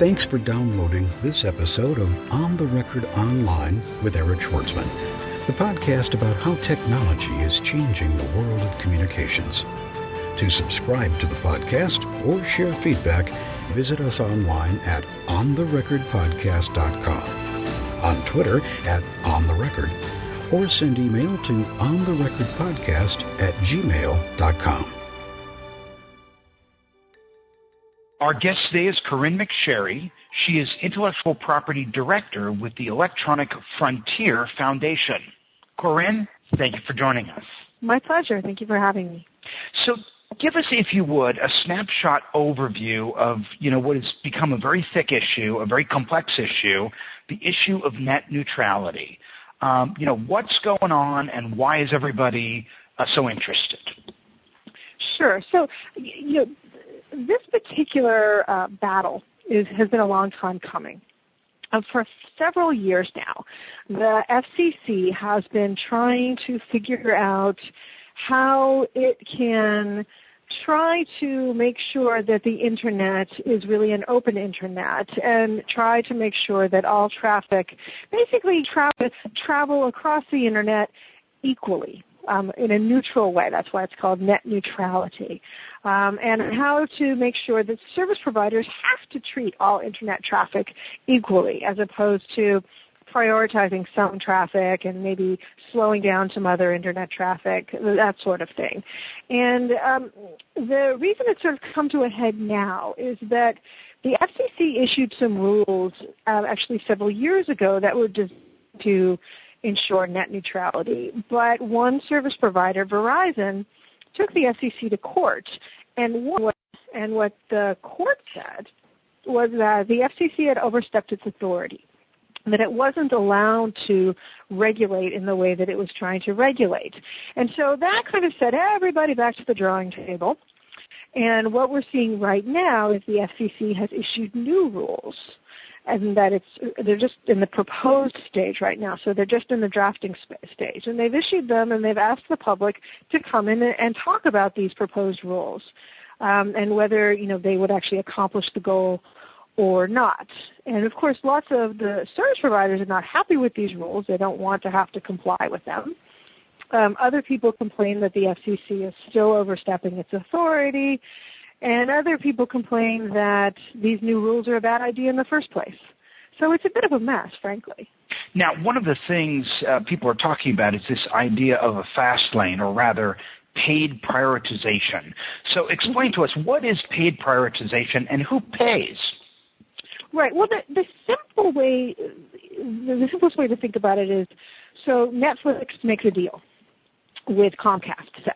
Thanks for downloading this episode of On the Record Online with Eric Schwartzman, the podcast about how technology is changing the world of communications. To subscribe to the podcast or share feedback, visit us online at ontherecordpodcast.com, on Twitter @ontherecord, or send email to ontherecordpodcast@gmail.com. Our guest today is Corynne McSherry. She is Intellectual Property Director with the Electronic Frontier Foundation. Corynne, thank you for joining us. My pleasure. Thank you for having me. So give us, if you would, a snapshot overview of what has become a very thick issue, a very complex issue, the issue of net neutrality. What's going on and why is everybody so interested? Sure. So, this particular battle has been a long time coming. For several years now, the FCC has been trying to figure out how it can try to make sure that the Internet is really an open Internet and try to make sure that all traffic, basically travel across the Internet equally. In a neutral way. That's why it's called net neutrality. And how to make sure that service providers have to treat all Internet traffic equally as opposed to prioritizing some traffic and maybe slowing down some other Internet traffic, that sort of thing. And the reason it's sort of come to a head now is that the FCC issued some rules actually several years ago that were designed to ensure net neutrality. But one service provider, Verizon, took the FCC to court, and what the court said was that the FCC had overstepped its authority, that it wasn't allowed to regulate in the way that it was trying to regulate. And so that kind of set everybody back to the drawing table. And what we're seeing right now is the FCC has issued new rules, and that they're just in the proposed stage right now. So they're just in the drafting stage. And they've issued them, and they've asked the public to come in and talk about these proposed rules and whether, they would actually accomplish the goal or not. And, of course, lots of the service providers are not happy with these rules. They don't want to have to comply with them. Other people complain that the FCC is still overstepping its authority. And other people complain that these new rules are a bad idea in the first place. So it's a bit of a mess, frankly. Now, one of the things people are talking about is this idea of a fast lane, or rather paid prioritization. So explain to us, what is paid prioritization and who pays? Right. Well, the simplest way to think about it is, so Netflix makes a deal with Comcast, say,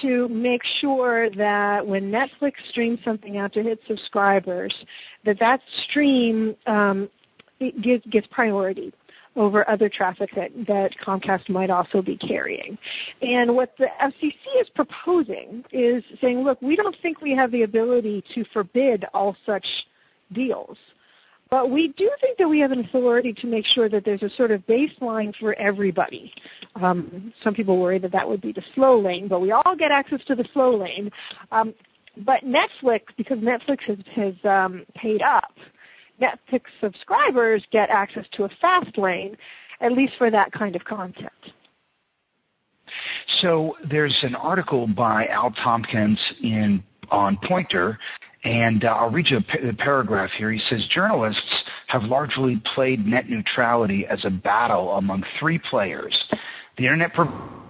to make sure that when Netflix streams something out to its subscribers, that stream gets priority over other traffic that Comcast might also be carrying. And what the FCC is proposing is saying, look, we don't think we have the ability to forbid all such deals. But we do think that we have an authority to make sure that there's a sort of baseline for everybody. Some people worry that would be the slow lane, but we all get access to the slow lane. But Netflix, because Netflix has paid up, Netflix subscribers get access to a fast lane, at least for that kind of content. So there's an article by Al Tompkins on Pointer, and I'll read you a paragraph here. He says, journalists have largely played net neutrality as a battle among three players. The Internet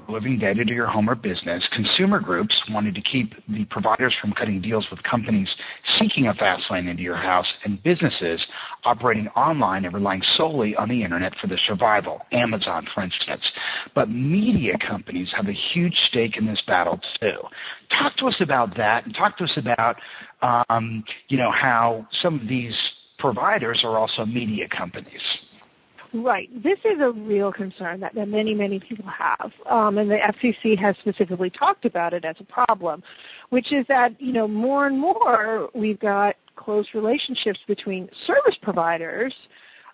delivering data to your home or business, consumer groups wanting to keep the providers from cutting deals with companies seeking a fast lane into your house, and businesses operating online and relying solely on the Internet for their survival, Amazon, for instance. But media companies have a huge stake in this battle, too. Talk to us about that, and talk to us about, how some of these providers are also media companies. Right. This is a real concern that many, many people have, and the FCC has specifically talked about it as a problem, which is that, more and more we've got close relationships between service providers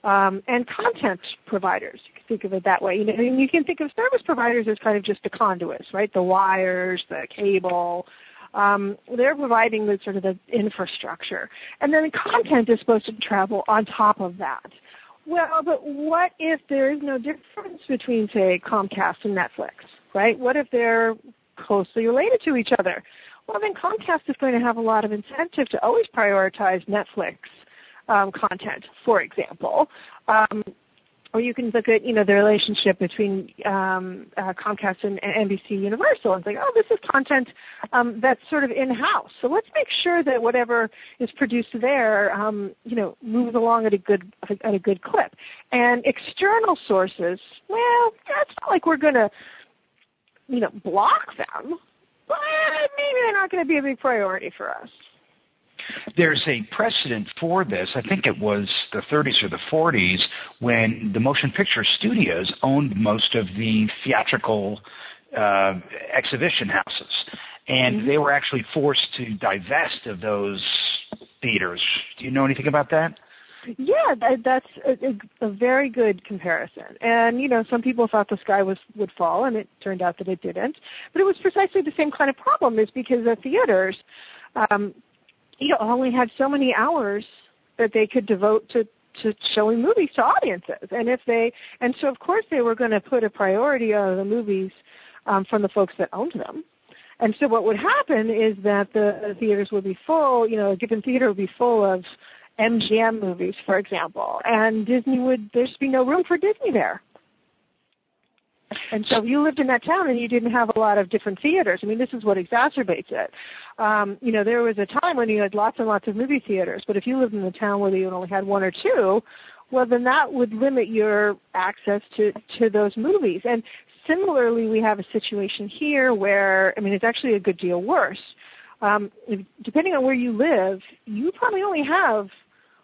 and content providers. You can think of it that way. You can think of service providers as kind of just the conduits, right? The wires, the cable, They're providing the sort of the infrastructure. And then the content is supposed to travel on top of that. Well, but what if there is no difference between, say, Comcast and Netflix, right? What if they're closely related to each other? Well, then Comcast is going to have a lot of incentive to always prioritize Netflix content, for example. Or you can look at, the relationship between Comcast and NBC Universal and think, oh, this is content that's sort of in-house. So let's make sure that whatever is produced there, moves along at a good clip. And external sources, well, it's not like we're going to, block them, but maybe they're not going to be a big priority for us. There's a precedent for this. I think it was the 30s or the 40s when the motion picture studios owned most of the theatrical exhibition houses. And they were actually forced to divest of those theaters. Do you know anything about that? Yeah, that's a very good comparison. And, some people thought the sky would fall, and it turned out that it didn't. But it was precisely the same kind of problem, is because the theaters only had so many hours that they could devote to showing movies to audiences. And so of course they were going to put a priority on the movies from the folks that owned them. And so what would happen is that the theaters would be full, a given theater would be full of MGM movies, for example, and there's be no room for Disney there. And so if you lived in that town and you didn't have a lot of different theaters, this is what exacerbates it. There was a time when you had lots and lots of movie theaters, but if you lived in a town where you only had one or two, well, then that would limit your access to those movies. And similarly, we have a situation here where, it's actually a good deal worse. Depending on where you live, you probably only have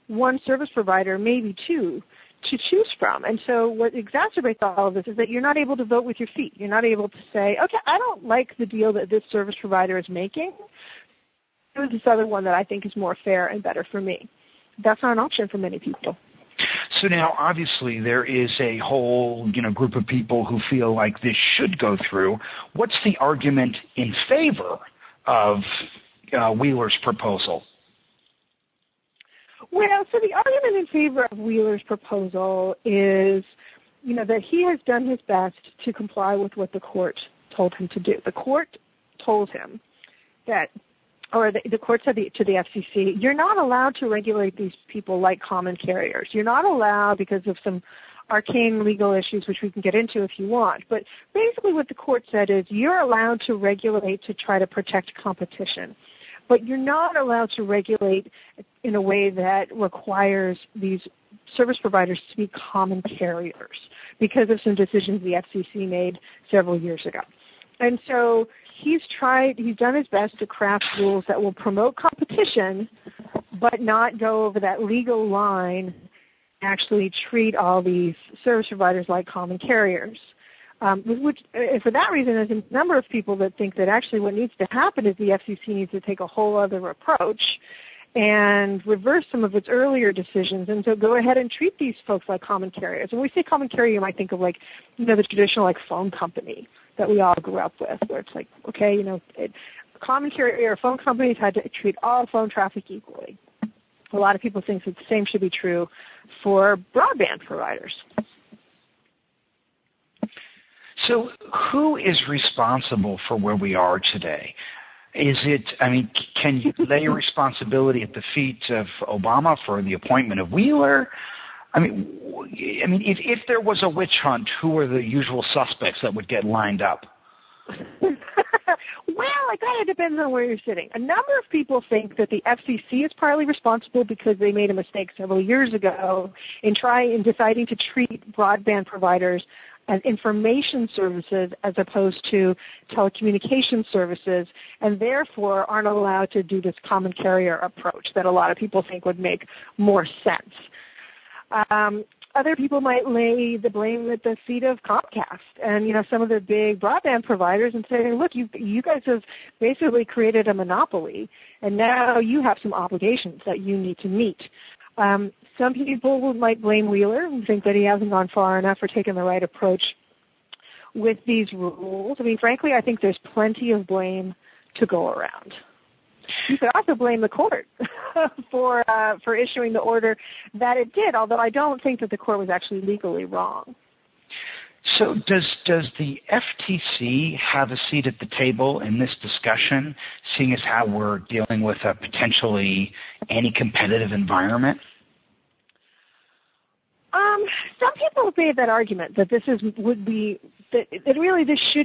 one service provider, maybe two, to choose from. And so what exacerbates all of this is that you're not able to vote with your feet. You're not able to say, okay, I don't like the deal that this service provider is making. There's this other one that I think is more fair and better for me. That's not an option for many people. So now, obviously, there is a whole group of people who feel like this should go through. What's the argument in favor of Wheeler's proposal? Well, so the argument in favor of Wheeler's proposal is, that he has done his best to comply with what the court told him to do. The court told him that, or the court said to the FCC, you're not allowed to regulate these people like common carriers. You're not allowed because of some arcane legal issues, which we can get into if you want. But basically what the court said is you're allowed to regulate to try to protect competition. But you're not allowed to regulate in a way that requires these service providers to be common carriers because of some decisions the FCC made several years ago. And so he's done his best to craft rules that will promote competition but not go over that legal line and actually treat all these service providers like common carriers. For that reason, there's a number of people that think that actually what needs to happen is the FCC needs to take a whole other approach and reverse some of its earlier decisions and to go ahead and treat these folks like common carriers. When we say common carrier, you might think of the traditional phone company that we all grew up with, where it's like, okay, common carrier phone companies had to treat all phone traffic equally. A lot of people think that the same should be true for broadband providers. So who is responsible for where we are today? Can you lay responsibility at the feet of Obama for the appointment of Wheeler? If there was a witch hunt, who are the usual suspects that would get lined up? Well, it kind of depends on where you're sitting. A number of people think that the FCC is partly responsible because they made a mistake several years ago in deciding to treat broadband providers as information services as opposed to telecommunication services, and therefore aren't allowed to do this common carrier approach that a lot of people think would make more sense. Other people might lay the blame at the feet of Comcast and some of the big broadband providers and say, look, you guys have basically created a monopoly, and now you have some obligations that you need to meet. Some people might blame Wheeler and think that he hasn't gone far enough or taken the right approach with these rules. Frankly, I think there's plenty of blame to go around. You could also blame the court for issuing the order that it did, although I don't think that the court was actually legally wrong. So does the FTC have a seat at the table in this discussion, seeing as how we're dealing with a potentially anti-competitive environment? Some people have made that argument that this should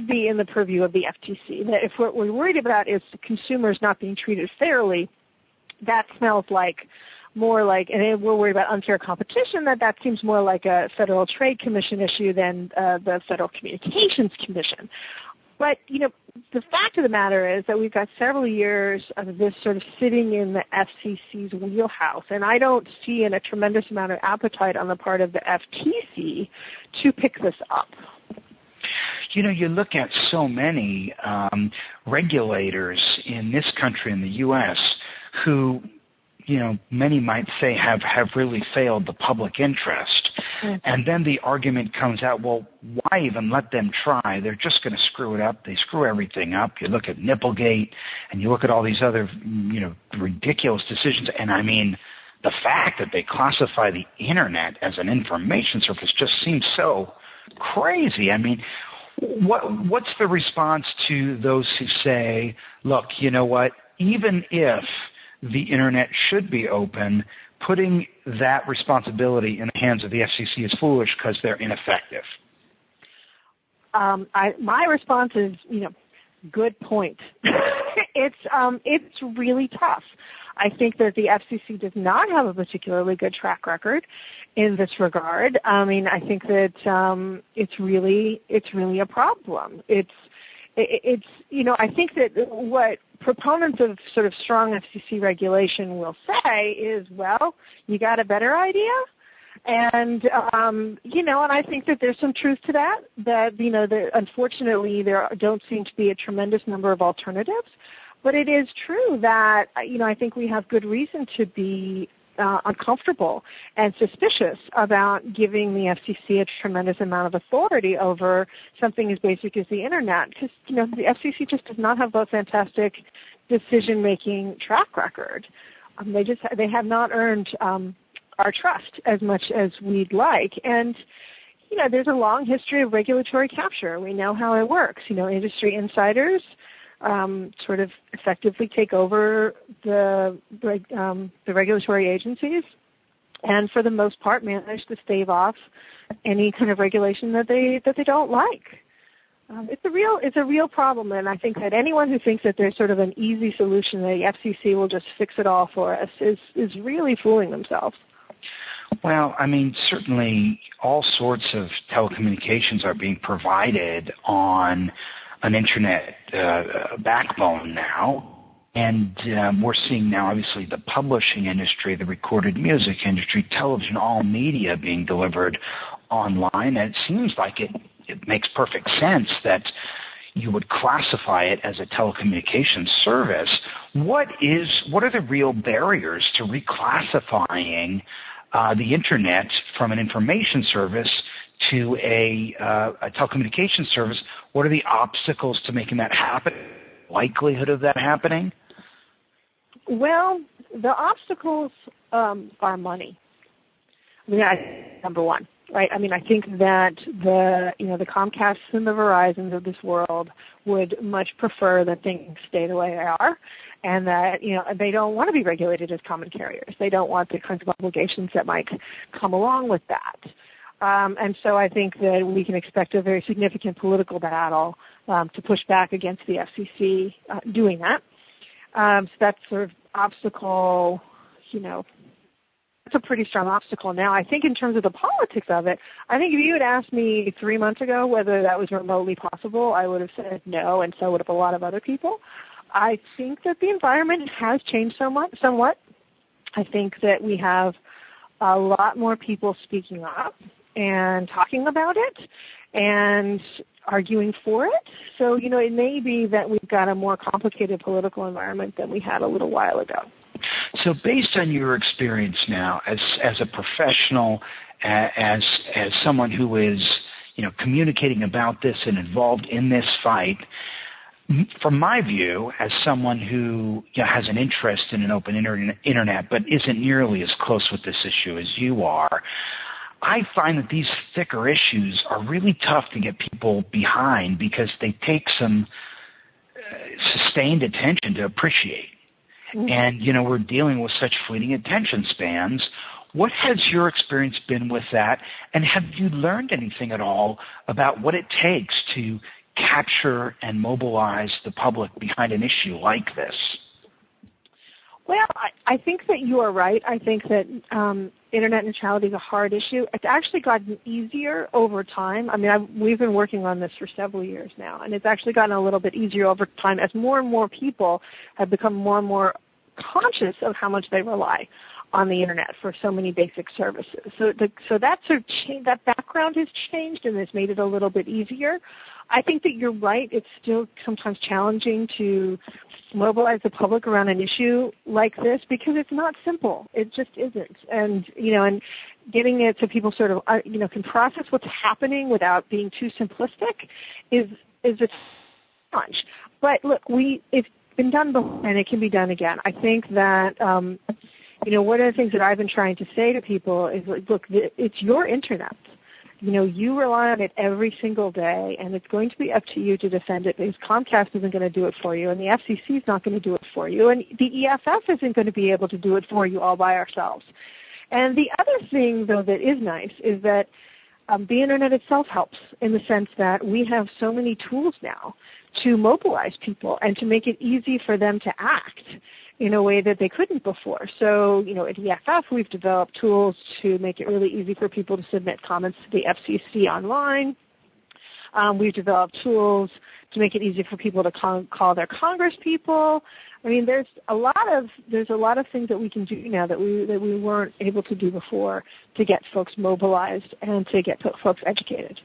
be in the purview of the FTC. That if what we're worried about is consumers not being treated fairly, that smells like more like, and we're worried about unfair competition, that seems more like a Federal Trade Commission issue than the Federal Communications Commission. But, the fact of the matter is that we've got several years of this sort of sitting in the FCC's wheelhouse, and I don't see a tremendous amount of appetite on the part of the FTC to pick this up. You look at so many regulators in this country, in the U.S., who many might say have really failed the public interest. Mm-hmm. And then the argument comes out, well, why even let them try? They're just going to screw it up. They screw everything up. You look at Nipplegate and you look at all these other, ridiculous decisions. And I mean, the fact that they classify the Internet as an information service just seems so crazy. I mean, what's the response to those who say, look, you know what, even if the Internet should be open, putting that responsibility in the hands of the FCC is foolish because they're ineffective? My response is, good point. It's really tough. I think that the FCC does not have a particularly good track record in this regard. I mean, I think that it's really a problem. I think that what proponents of sort of strong FCC regulation will say is, well, you got a better idea? And, and I think that there's some truth to that, unfortunately there don't seem to be a tremendous number of alternatives. But it is true that, I think we have good reason to be uncomfortable and suspicious about giving the FCC a tremendous amount of authority over something as basic as the Internet, because the FCC just does not have a fantastic decision-making track record. They have not earned our trust as much as we'd like, and there's a long history of regulatory capture. We know how it works. Industry insiders sort of effectively take over the regulatory agencies, and for the most part manage to stave off any kind of regulation that they don't like. It's a real problem, and I think that anyone who thinks that there's sort of an easy solution, that the FCC will just fix it all for us, is really fooling themselves. Well, I mean, certainly all sorts of telecommunications are being provided on an Internet backbone now. And we're seeing now, obviously, the publishing industry, the recorded music industry, television, all media being delivered online. And it seems like it makes perfect sense that you would classify it as a telecommunications service. What are the real barriers to reclassifying the Internet from an information service to a telecommunications service? What are the obstacles to making that happen? Likelihood of that happening? Well, the obstacles are money. I mean, number one, right? I mean, I think that the Comcasts and the Verizons of this world would much prefer that things stay the way they are, and that they don't want to be regulated as common carriers. They don't want the kinds of obligations that might come along with that. And so I think that we can expect a very significant political battle to push back against the FCC doing that. So that's sort of obstacle, it's a pretty strong obstacle. Now, I think in terms of the politics of it, I think if you had asked me 3 months ago whether that was remotely possible, I would have said no, and so would have a lot of other people. I think that the environment has changed somewhat. I think that we have a lot more people speaking up and talking about it and arguing for it. So, it may be that we've got a more complicated political environment than we had a little while ago. So based on your experience now as a professional, as someone who is, communicating about this and involved in this fight, from my view, as someone who has an interest in an open internet but isn't nearly as close with this issue as you are, I find that these thicker issues are really tough to get people behind because they take some sustained attention to appreciate. And, we're dealing with such fleeting attention spans. What has your experience been with that? And have you learned anything at all about what it takes to capture and mobilize the public behind an issue like this? Well, I think that you are right. I think that internet neutrality is a hard issue. It's actually gotten easier over time. I mean, we've been working on this for several years now, and it's actually gotten a little bit easier over time as more and more people have become more and more conscious of how much they rely on the internet for so many basic services. So that sort of that background has changed, and it's made it a little bit easier. I think that you're right. It's still sometimes challenging to mobilize the public around an issue like this because it's not simple. It just isn't. And and getting it so people sort of can process what's happening without being too simplistic is a challenge. But look, it's been done before, and it can be done again. I think that one of the things that I've been trying to say to people is, look, it's your internet. You rely on it every single day, and it's going to be up to you to defend it because Comcast isn't going to do it for you, and the FCC is not going to do it for you, and the EFF isn't going to be able to do it for you all by ourselves. And the other thing, though, that is nice is that the internet itself helps in the sense that we have so many tools now to mobilize people and to make it easy for them to act in a way that they couldn't before. So, at EFF, we've developed tools to make it really easy for people to submit comments to the FCC online. We've developed tools to make it easy for people to call their Congress people. I mean, there's a lot of things that we can do now that we weren't able to do before to get folks mobilized and to get folks educated.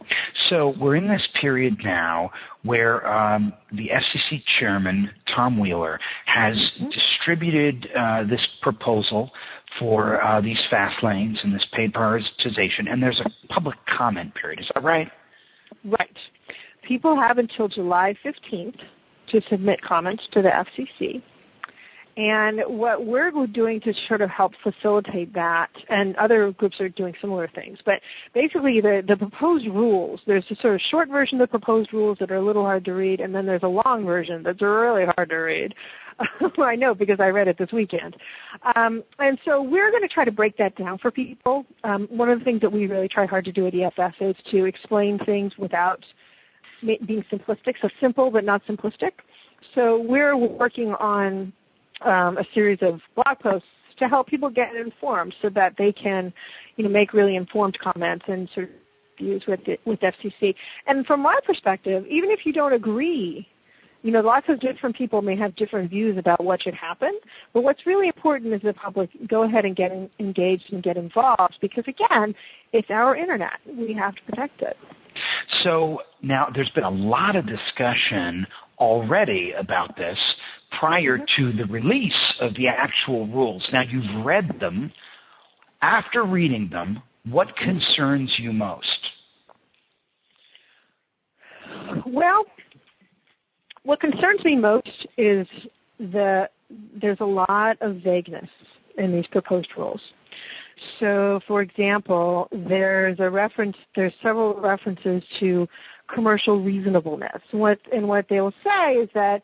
So we're in this period now where the FCC Chairman Tom Wheeler has distributed this proposal for these fast lanes and this paid prioritization, and there's a public comment period. Is that right? Right. People have until July 15th to submit comments to the FCC. And what we're doing to sort of help facilitate that, and other groups are doing similar things, but basically the proposed rules, there's a sort of short version of the proposed rules that are a little hard to read, and then there's a long version that's really hard to read. I know because I read it this weekend. And so we're going to try to break that down for people. One of the things that we really try hard to do at EFF is to explain things without being simplistic, so simple but not simplistic. So we're working on a series of blog posts to help people get informed so that they can make really informed comments and sort of views with FCC. And from my perspective, even if you don't agree, lots of different people may have different views about what should happen, but what's really important is the public go ahead and get engaged and get involved because, again, it's our internet. We have to protect it. So now there's been a lot of discussion already about this prior to the release of the actual rules. Now you've read them. After reading them, what concerns you most? Well, what concerns me most is there's a lot of vagueness in these proposed rules. So, for example, there's several references to commercial reasonableness. What they will say is that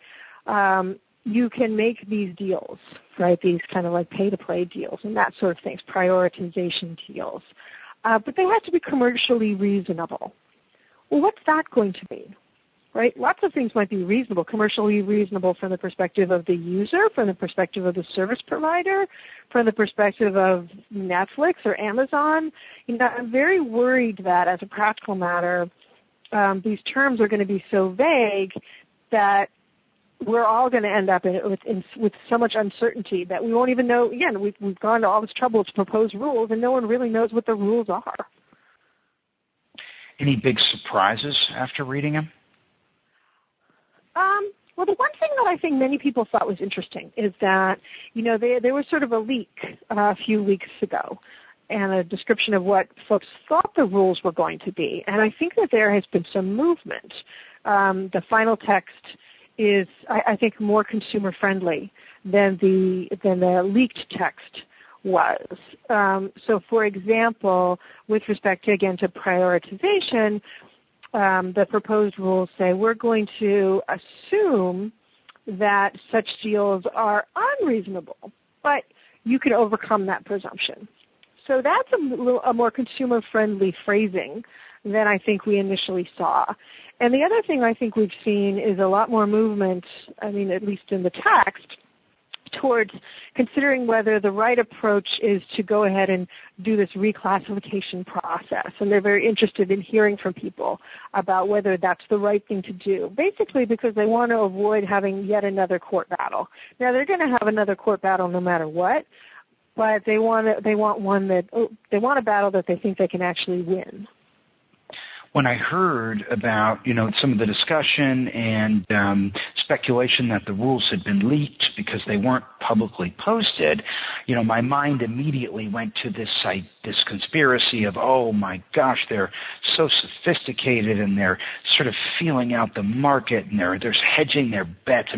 you can make these deals, right? These kind of like pay-to-play deals and that sort of things, prioritization deals, but they have to be commercially reasonable. Well, what's that going to mean? Right? Lots of things might be reasonable, commercially reasonable from the perspective of the user, from the perspective of the service provider, from the perspective of Netflix or Amazon. I'm very worried that as a practical matter, these terms are going to be so vague that we're all going to end up with so much uncertainty that we won't even know. Again, we've gone to all this trouble to propose rules, and no one really knows what the rules are. Any big surprises after reading them? Well, the one thing that I think many people thought was interesting is that, there was sort of a leak a few weeks ago and a description of what folks thought the rules were going to be. And I think that there has been some movement. The final text is, I think, more consumer friendly than the leaked text was. So, for example, with respect to, again, to prioritization, the proposed rules say we're going to assume that such deals are unreasonable, but you can overcome that presumption. So that's a more consumer-friendly phrasing than I think we initially saw. And the other thing I think we've seen is a lot more movement, at least in the text, towards considering whether the right approach is to go ahead and do this reclassification process. And they're very interested in hearing from people about whether that's the right thing to do, basically because they want to avoid having yet another court battle. Now, they're going to have another court battle no matter what, but they want a battle that they think they can actually win. When I heard about, some of the discussion and speculation that the rules had been leaked because they weren't publicly posted, my mind immediately went to this conspiracy of, oh my gosh, they're so sophisticated and they're sort of feeling out the market and they're hedging their bets.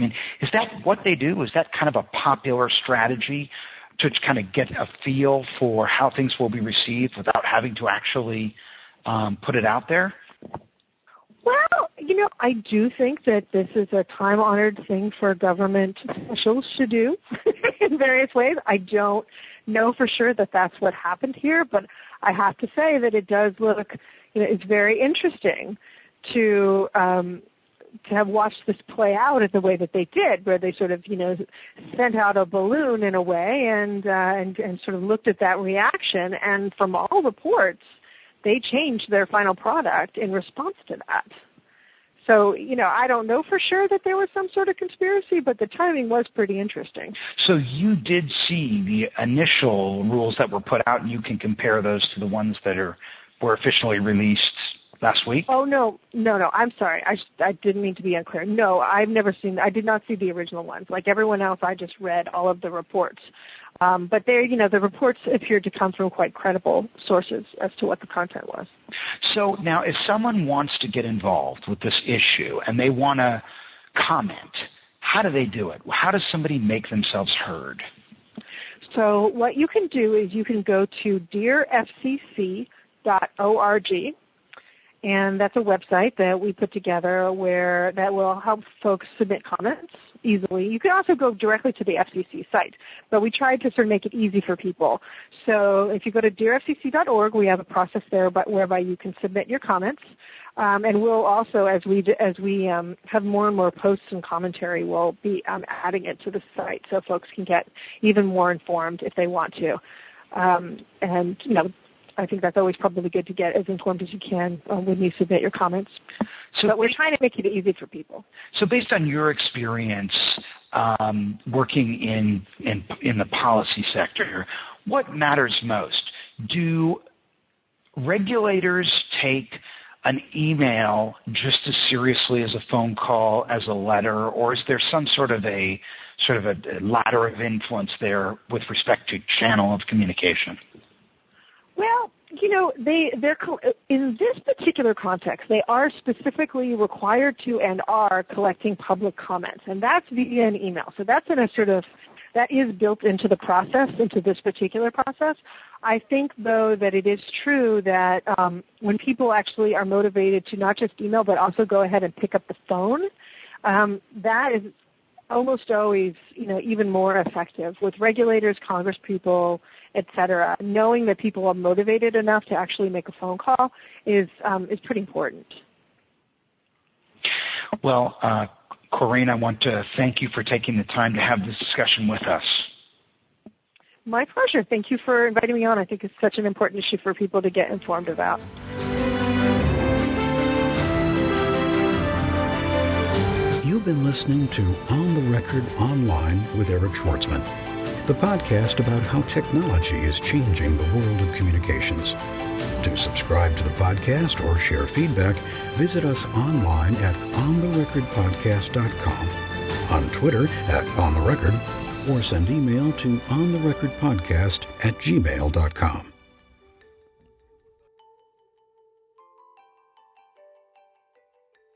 Is that what they do? Is that kind of a popular strategy to kind of get a feel for how things will be received without having to actually put it out there? Well, I do think that this is a time-honored thing for government officials to do in various ways. I don't know for sure that that's what happened here, but I have to say that it does look, it's very interesting to have watched this play out in the way that they did, where they sort of, sent out a balloon in a way and sort of looked at that reaction, and from all reports, they changed their final product in response to that. So, I don't know for sure that there was some sort of conspiracy, but the timing was pretty interesting. So you did see the initial rules that were put out, and you can compare those to the ones that were officially released last week? Oh, no. I'm sorry. I didn't mean to be unclear. No, I did not see the original ones. Like everyone else, I just read all of the reports. But the reports appeared to come from quite credible sources as to what the content was. So now if someone wants to get involved with this issue and they want to comment, how do they do it? How does somebody make themselves heard? So what you can do is you can go to DearFCC.org. And that's a website that we put together that will help folks submit comments easily. You can also go directly to the FCC site, but we tried to sort of make it easy for people. So if you go to DearFCC.org, we have a process there whereby you can submit your comments. And we'll also, as we have more and more posts and commentary, we'll be adding it to the site so folks can get even more informed if they want to. I think that's always probably good to get as informed as you can when you submit your comments. But we're trying to make it easy for people. So based on your experience working in the policy sector, what matters most? Do regulators take an email just as seriously as a phone call, as a letter, or is there some sort of a ladder of influence there with respect to channel of communication? Well, they're in this particular context, they are specifically required to and are collecting public comments, and that's via an email. So that's that is built into the process, into this particular process. I think, though, that it is true that when people actually are motivated to not just email but also go ahead and pick up the phone, that is almost always, even more effective with regulators, congresspeople, et cetera. Knowing that people are motivated enough to actually make a phone call is pretty important. Well, Corynne, I want to thank you for taking the time to have this discussion with us. My pleasure. Thank you for inviting me on. I think it's such an important issue for people to get informed about. You've been listening to On the Record Online with Eric Schwartzman, the podcast about how technology is changing the world of communications. To subscribe to the podcast or share feedback, visit us online at ontherecordpodcast.com, on Twitter at ontherecord, or send email to ontherecordpodcast@gmail.com.